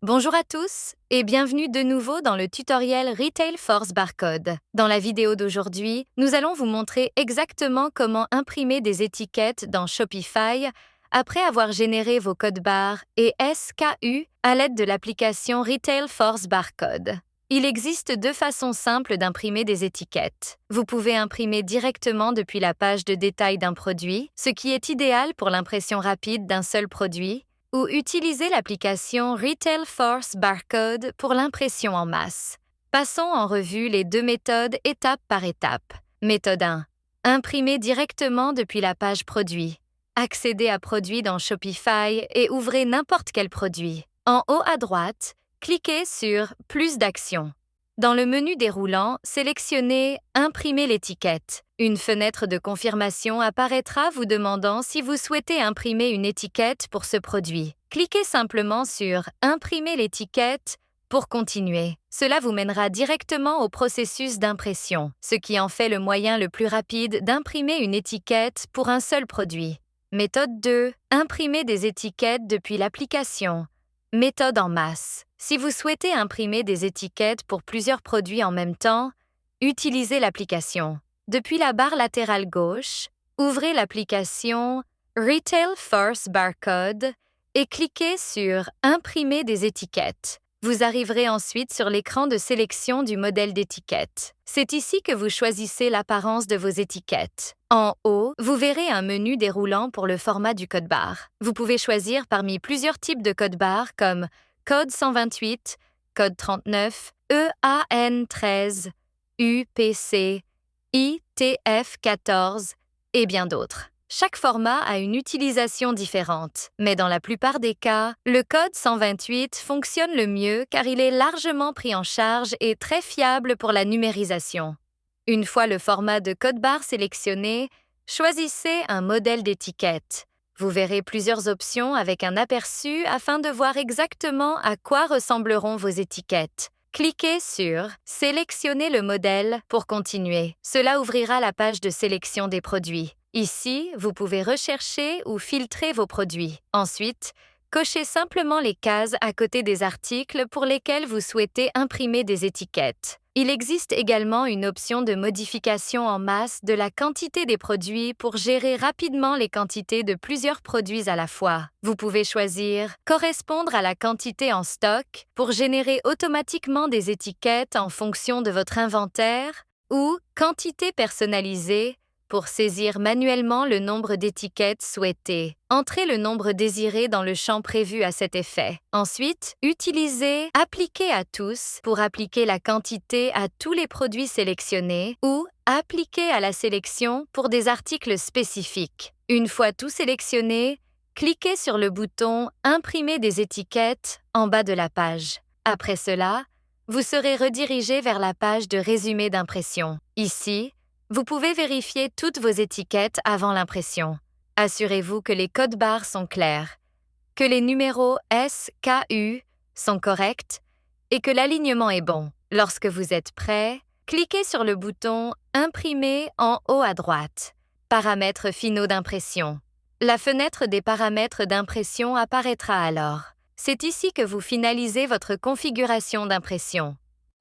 Bonjour à tous et bienvenue de nouveau dans le tutoriel Retail Force Barcode. Dans la vidéo d'aujourd'hui, nous allons vous montrer exactement comment imprimer des étiquettes dans Shopify après avoir généré vos codes barres et SKU à l'aide de l'application Retail Force Barcode. Il existe deux façons simples d'imprimer des étiquettes. Vous pouvez imprimer directement depuis la page de détail d'un produit, ce qui est idéal pour l'impression rapide d'un seul produit, ou utiliser l'application Retail Force Barcode pour l'impression en masse. Passons en revue les deux méthodes étape par étape. Méthode 1. Imprimer directement depuis la page produit. Accédez à Produits dans Shopify et ouvrez n'importe quel produit. En haut à droite, cliquez sur Plus d'actions. Dans le menu déroulant, sélectionnez Imprimer l'étiquette. Une fenêtre de confirmation apparaîtra vous demandant si vous souhaitez imprimer une étiquette pour ce produit. Cliquez simplement sur Imprimer l'étiquette pour continuer. Cela vous mènera directement au processus d'impression, ce qui en fait le moyen le plus rapide d'imprimer une étiquette pour un seul produit. Méthode 2. Imprimer des étiquettes depuis l'application. Méthode en masse. Si vous souhaitez imprimer des étiquettes pour plusieurs produits en même temps, utilisez l'application. Depuis la barre latérale gauche, ouvrez l'application Retail Force Barcode et cliquez sur Imprimer des étiquettes. Vous arriverez ensuite sur l'écran de sélection du modèle d'étiquette. C'est ici que vous choisissez l'apparence de vos étiquettes. En haut, vous verrez un menu déroulant pour le format du code barre. Vous pouvez choisir parmi plusieurs types de code barre comme code 128, code 39, EAN13, UPC, ITF14 et bien d'autres. Chaque format a une utilisation différente, mais dans la plupart des cas, le code 128 fonctionne le mieux car il est largement pris en charge et très fiable pour la numérisation. Une fois le format de code barre sélectionné, choisissez un modèle d'étiquette. Vous verrez plusieurs options avec un aperçu afin de voir exactement à quoi ressembleront vos étiquettes. Cliquez sur « Sélectionner le modèle » pour continuer. Cela ouvrira la page de sélection des produits. Ici, vous pouvez rechercher ou filtrer vos produits. Ensuite, cochez simplement les cases à côté des articles pour lesquels vous souhaitez imprimer des étiquettes. Il existe également une option de modification en masse de la quantité des produits pour gérer rapidement les quantités de plusieurs produits à la fois. Vous pouvez choisir « Correspondre à la quantité en stock » pour générer automatiquement des étiquettes en fonction de votre inventaire ou « Quantité personnalisée » pour saisir manuellement le nombre d'étiquettes souhaitées. Entrez le nombre désiré dans le champ prévu à cet effet. Ensuite, utilisez « Appliquer à tous » pour appliquer la quantité à tous les produits sélectionnés ou « Appliquer à la sélection » pour des articles spécifiques. Une fois tout sélectionné, cliquez sur le bouton « Imprimer des étiquettes » en bas de la page. Après cela, vous serez redirigé vers la page de résumé d'impression. Ici, vous pouvez vérifier toutes vos étiquettes avant l'impression. Assurez-vous que les codes barres sont clairs, que les numéros SKU sont corrects et que l'alignement est bon. Lorsque vous êtes prêt, cliquez sur le bouton « Imprimer » en haut à droite. Paramètres finaux d'impression. La fenêtre des paramètres d'impression apparaîtra alors. C'est ici que vous finalisez votre configuration d'impression.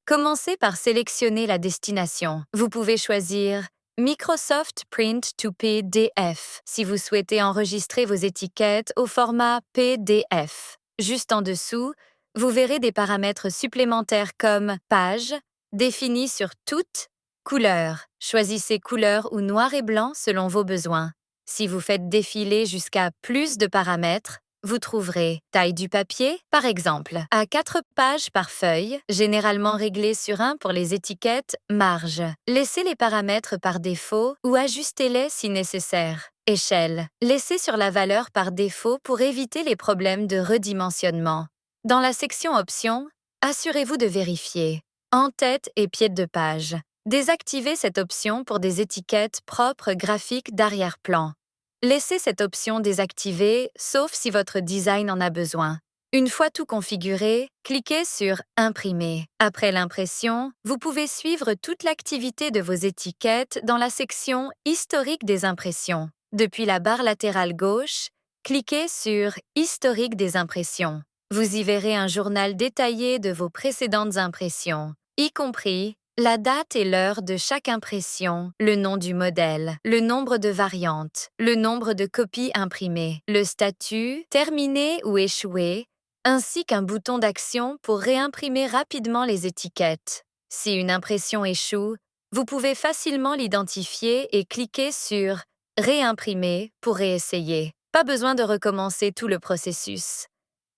Commencez par sélectionner la destination. Vous pouvez choisir Microsoft Print to PDF si vous souhaitez enregistrer vos étiquettes au format PDF. Juste en dessous, vous verrez des paramètres supplémentaires comme Page, définis sur Toutes, Couleur. Choisissez couleur ou noir et blanc selon vos besoins. Si vous faites défiler jusqu'à plus de paramètres, vous trouverez taille du papier, par exemple, à 4 pages par feuille, généralement réglée sur 1 pour les étiquettes, marge. Laissez les paramètres par défaut ou ajustez-les si nécessaire. Échelle. Laissez sur la valeur par défaut pour éviter les problèmes de redimensionnement. Dans la section Options, assurez-vous de vérifier En-tête et pied de page. Désactivez cette option pour des étiquettes propres graphiques d'arrière-plan. Laissez cette option désactivée, sauf si votre design en a besoin. Une fois tout configuré, cliquez sur « Imprimer ». Après l'impression, vous pouvez suivre toute l'activité de vos étiquettes dans la section « Historique des impressions ». Depuis la barre latérale gauche, cliquez sur « Historique des impressions ». Vous y verrez un journal détaillé de vos précédentes impressions, y compris la date et l'heure de chaque impression, le nom du modèle, le nombre de variantes, le nombre de copies imprimées, le statut, terminé ou échoué, ainsi qu'un bouton d'action pour réimprimer rapidement les étiquettes. Si une impression échoue, vous pouvez facilement l'identifier et cliquer sur « Réimprimer » pour réessayer. Pas besoin de recommencer tout le processus.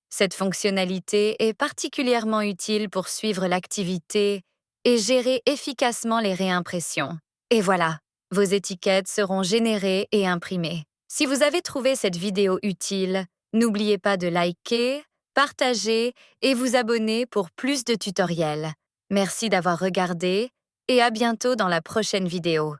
Cette fonctionnalité est particulièrement utile pour suivre l'activité et gérer efficacement les réimpressions. Et voilà, vos étiquettes seront générées et imprimées. Si vous avez trouvé cette vidéo utile, n'oubliez pas de liker, partager et vous abonner pour plus de tutoriels. Merci d'avoir regardé et à bientôt dans la prochaine vidéo.